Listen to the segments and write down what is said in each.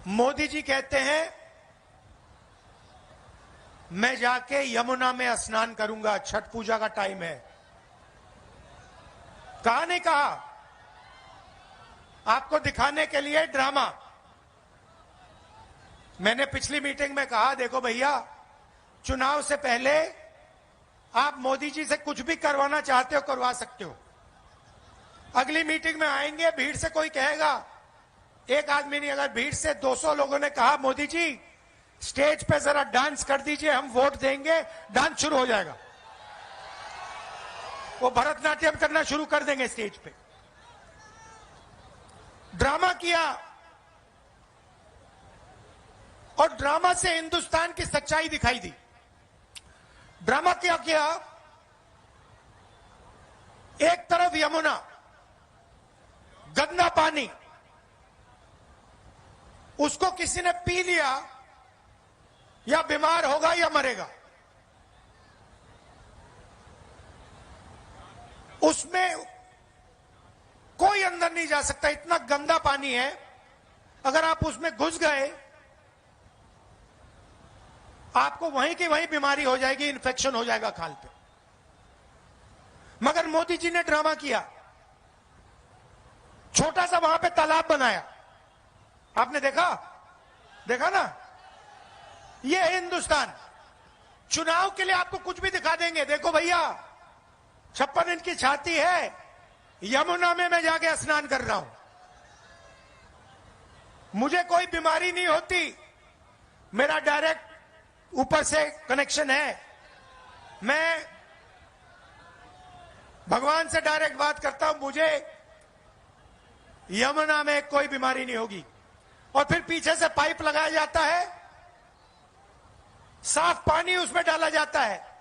मोदी जी कहते हैं मैं जाके यमुना में स्नान करूंगा, छठ पूजा का टाइम है। कहा नहीं कहा? आपको दिखाने के लिए ड्रामा। मैंने पिछली मीटिंग में कहा, देखो भैया, चुनाव से पहले आप मोदी जी से कुछ भी करवाना चाहते हो करवा सकते हो। अगली मीटिंग में आएंगे, भीड़ से कोई कहेगा, एक आदमी नहीं, अगर भीड़ से 200 लोगों ने कहा मोदी जी स्टेज पे जरा डांस कर दीजिए, हम वोट देंगे, डांस शुरू हो जाएगा। वो भरतनाट्यम करना शुरू कर देंगे स्टेज पे। ड्रामा किया और ड्रामा से हिंदुस्तान की सच्चाई दिखाई दी। ड्रामा क्या किया? एक तरफ यमुना, गंदा पानी, उसको किसी ने पी लिया या बीमार होगा या मरेगा। उसमें कोई अंदर नहीं जा सकता, इतना गंदा पानी है। अगर आप उसमें घुस गए, आपको वहीं की वहीं बीमारी हो जाएगी, इन्फेक्शन हो जाएगा खाल पे। मगर मोदी जी ने ड्रामा किया, छोटा सा वहां पे तालाब बनाया। आपने देखा ना? ये है हिंदुस्तान। चुनाव के लिए आपको कुछ भी दिखा देंगे। देखो भैया, 56 इंच की छाती है, यमुना में मैं जाके स्नान कर रहा हूं, मुझे कोई बीमारी नहीं होती, मेरा डायरेक्ट ऊपर से कनेक्शन है, मैं भगवान से डायरेक्ट बात करता हूं, मुझे यमुना में कोई बीमारी नहीं होगी। और फिर पीछे से पाइप लगाया जाता है, साफ पानी उसमें डाला जाता है,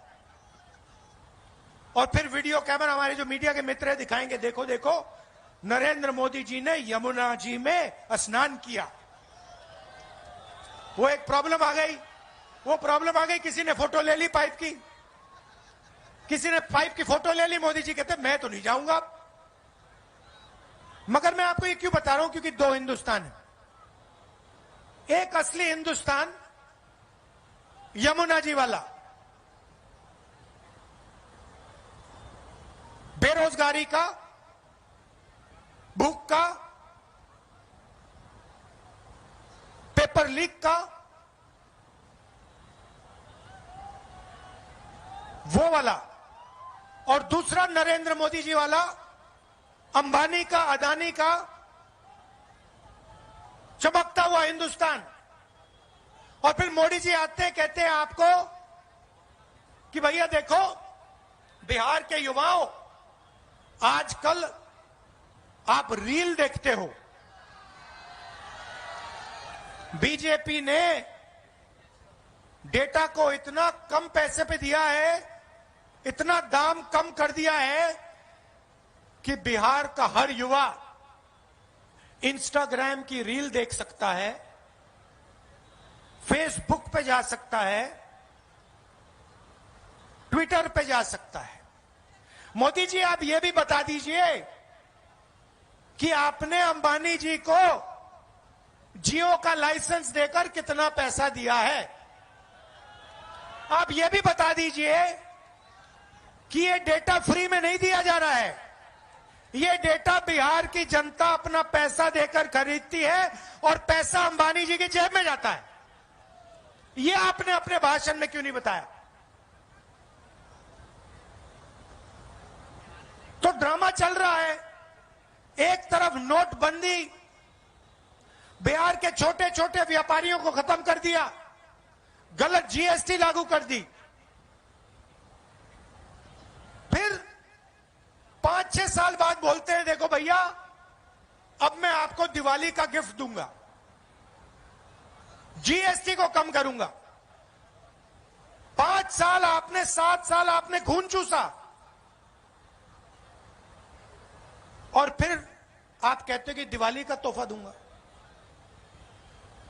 और फिर वीडियो कैमरा, हमारे जो मीडिया के मित्र दिखाएंगे, देखो देखो नरेंद्र मोदी जी ने यमुना जी में स्नान किया। वो एक प्रॉब्लम आ गई, किसी ने फोटो ले ली पाइप की, किसी ने पाइप की फोटो ले ली। मोदी जी कहते मैं तो नहीं जाऊंगा। मगर मैं आपको ये क्यों बता रहा हूं? क्योंकि दो हिंदुस्तान है। एक असली हिंदुस्तान यमुना जी वाला, बेरोजगारी का, भूख का, पेपर लीक का, वो वाला। और दूसरा नरेंद्र मोदी जी वाला, अंबानी का, अदानी का चमकता हुआ हिंदुस्तान। और फिर मोदी जी आते हैं, कहते हैं आपको कि भैया देखो, बिहार के युवाओं, आजकल आप रील देखते हो, बीजेपी ने डेटा को इतना कम पैसे पे दिया है, इतना दाम कम कर दिया है कि बिहार का हर युवा इंस्टाग्राम की रील देख सकता है, फेसबुक पे जा सकता है, ट्विटर पे जा सकता है। मोदी जी आप ये भी बता दीजिए कि आपने अंबानी जी को जियो का लाइसेंस देकर कितना पैसा दिया है। आप ये भी बता दीजिए कि ये डेटा फ्री में नहीं दिया जा रहा है, ये डेटा बिहार की जनता अपना पैसा देकर खरीदती है और पैसा अंबानी जी की जेब में जाता है। ये आपने अपने भाषण में क्यों नहीं बताया? तो ड्रामा चल रहा है। एक तरफ नोटबंदी, बिहार के छोटे छोटे व्यापारियों को खत्म कर दिया, गलत जीएसटी लागू कर दी। फिर 5-6 साल बाद बोलते हैं देखो भैया, अब मैं आपको दिवाली का गिफ्ट दूंगा, जीएसटी को कम करूंगा। 5 साल आपने, 7 साल आपने खून चूसा, और फिर आप कहते हो कि दिवाली का तोहफा दूंगा।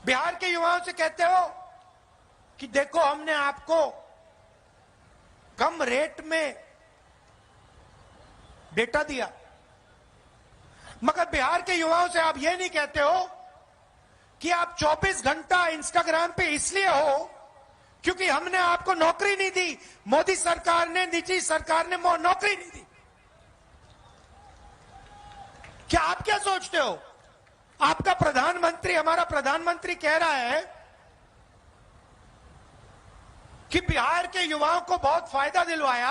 बिहार के युवाओं से कहते हो कि देखो हमने आपको कम रेट में डेटा दिया, मगर बिहार के युवाओं से आप ये नहीं कहते हो कि आप 24 घंटा इंस्टाग्राम पे इसलिए हो क्योंकि हमने आपको नौकरी नहीं दी, मोदी सरकार ने, निजी सरकार ने नौकरी नहीं दी। क्या आप क्या सोचते हो? आपका प्रधानमंत्री, हमारा प्रधानमंत्री कह रहा है कि बिहार के युवाओं को बहुत फायदा दिलवाया,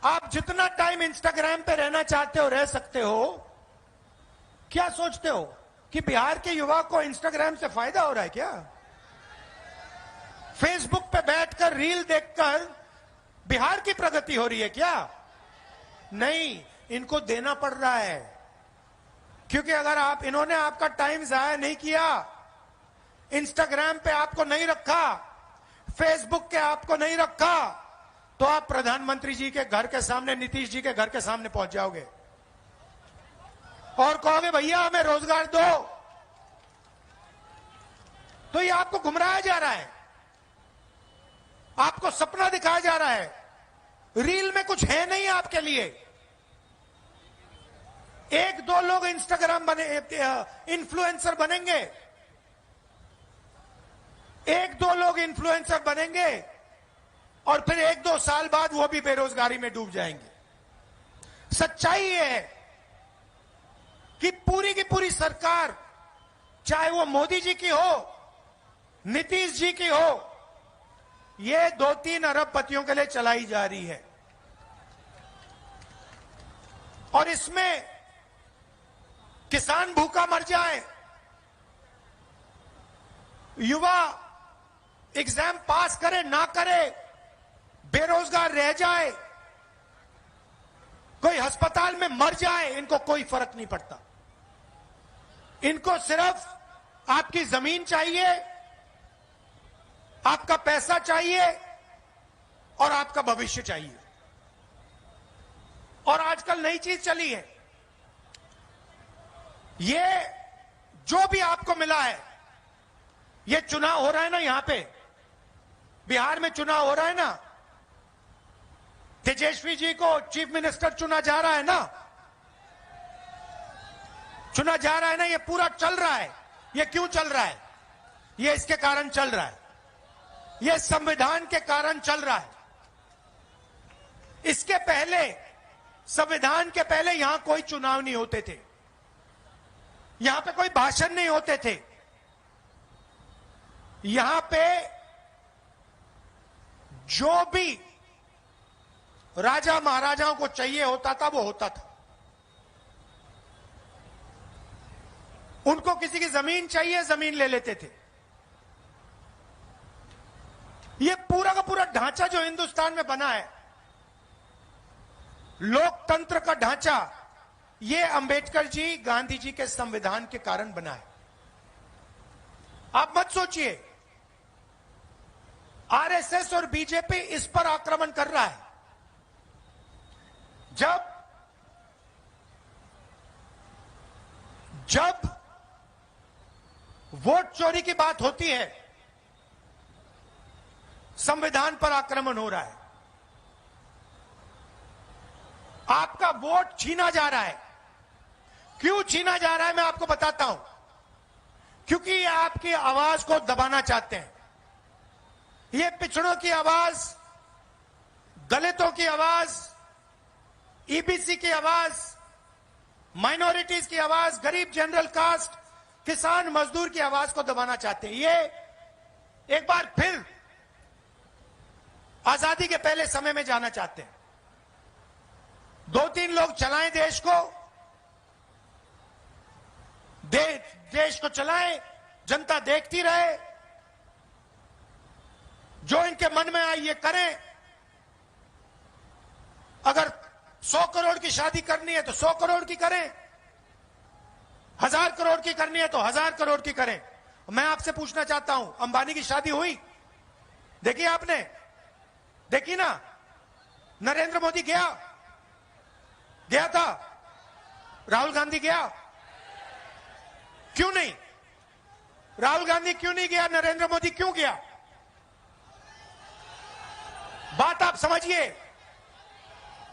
आप जितना टाइम इंस्टाग्राम पे रहना चाहते हो रह सकते हो। क्या सोचते हो कि बिहार के युवा को इंस्टाग्राम से फायदा हो रहा है क्या? फेसबुक पे बैठकर रील देखकर बिहार की प्रगति हो रही है क्या? नहीं, इनको देना पड़ रहा है, क्योंकि अगर इन्होंने आपका टाइम जाया नहीं किया, इंस्टाग्राम पे आपको नहीं रखा, फेसबुक के आपको नहीं रखा, तो आप प्रधानमंत्री जी के घर के सामने, नीतीश जी के घर के सामने पहुंच जाओगे और कहोगे भैया हमें रोजगार दो। तो ये आपको गुमराया जा रहा है, आपको सपना दिखाया जा रहा है। रील में कुछ है नहीं आपके लिए। एक दो लोग इंस्टाग्राम बने, इन्फ्लुएंसर बनेंगे, एक दो लोग इन्फ्लुएंसर बनेंगे और फिर एक दो साल बाद वो भी बेरोजगारी में डूब जाएंगे। सच्चाई ये है कि पूरी की पूरी सरकार, चाहे वो मोदी जी की हो, नीतीश जी की हो, ये 2-3 अरबपतियों के लिए चलाई जा रही है। और इसमें किसान भूखा मर जाए, युवा एग्जाम पास करे ना करे, बेरोजगार रह जाए, कोई अस्पताल में मर जाए, इनको कोई फर्क नहीं पड़ता। इनको सिर्फ आपकी जमीन चाहिए, आपका पैसा चाहिए और आपका भविष्य चाहिए। और आजकल नई चीज चली है, ये जो भी आपको मिला है, ये चुनाव हो रहा है ना, यहां पे बिहार में चुनाव हो रहा है ना, तेजस्वी जी को चीफ मिनिस्टर चुना जा रहा है ना, चुना जा रहा है ना, ये पूरा चल रहा है। ये क्यों चल रहा है? ये इसके कारण चल रहा है, ये संविधान के कारण चल रहा है। इसके पहले, संविधान के पहले यहां कोई चुनाव नहीं होते थे, यहां पे कोई भाषण नहीं होते थे, यहां पे जो भी राजा महाराजाओं को चाहिए होता था वो होता था। उनको किसी की जमीन चाहिए, जमीन ले लेते थे। ये पूरा का पूरा ढांचा जो हिंदुस्तान में बना है, लोकतंत्र का ढांचा, ये अंबेडकर जी, गांधी जी के संविधान के कारण बना है। आप मत सोचिए आरएसएस और बीजेपी इस पर आक्रमण कर रहा है। जब वोट चोरी की बात होती है, संविधान पर आक्रमण हो रहा है। आपका वोट छीना जा रहा है। क्यों छीना जा रहा है मैं आपको बताता हूं। क्योंकि ये आपकी आवाज को दबाना चाहते हैं। ये पिछड़ों की आवाज, दलितों की आवाज, ईबीसी की आवाज, माइनॉरिटीज की आवाज, गरीब जनरल कास्ट, किसान मजदूर की आवाज को दबाना चाहते हैं। ये एक बार फिर आजादी के पहले समय में जाना चाहते हैं। 2-3 लोग चलाएं देश को, देश को चलाएं, जनता देखती रहे, जो इनके मन में आए ये करें। अगर 100 करोड़ की शादी करनी है तो 100 करोड़ की करें, 1000 करोड़ की करनी है तो 1000 करोड़ की करें। मैं आपसे पूछना चाहता हूं, अंबानी की शादी हुई? देखी आपने? देखी ना? नरेंद्र मोदी गया था? राहुल गांधी गया? क्यों नहीं? राहुल गांधी क्यों नहीं गया? नरेंद्र मोदी क्यों गया? बात आप समझिए।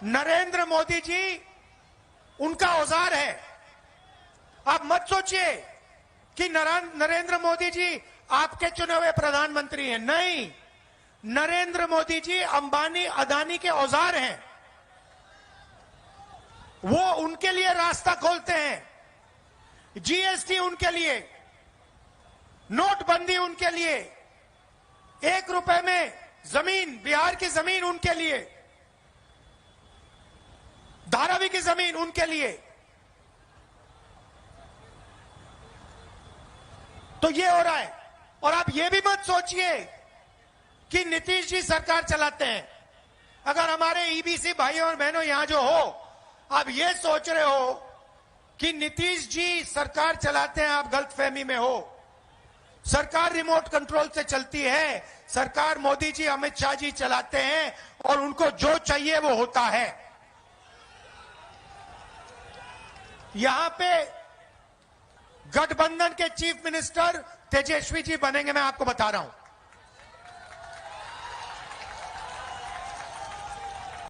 नरेंद्र मोदी जी उनका औजार है। आप मत सोचिए कि नरेंद्र मोदी जी आपके चुने हुए प्रधानमंत्री हैं। नहीं, नरेंद्र मोदी जी अंबानी अदानी के औजार हैं। वो उनके लिए रास्ता खोलते हैं। जीएसटी उनके लिए, नोटबंदी उनके लिए, 1 रुपए में जमीन, बिहार की जमीन उनके लिए, धारावी की जमीन उनके लिए। तो ये हो रहा है। और आप ये भी मत सोचिए कि नीतीश जी सरकार चलाते हैं। अगर हमारे ईबीसी भाइयों और बहनों यहां जो हो, आप ये सोच रहे हो कि नीतीश जी सरकार चलाते हैं, आप गलतफहमी में हो। सरकार रिमोट कंट्रोल से चलती है। सरकार मोदी जी, अमित शाह जी चलाते हैं और उनको जो चाहिए वो होता है। यहां पे गठबंधन के चीफ मिनिस्टर तेजस्वी जी बनेंगे, मैं आपको बता रहा हूं।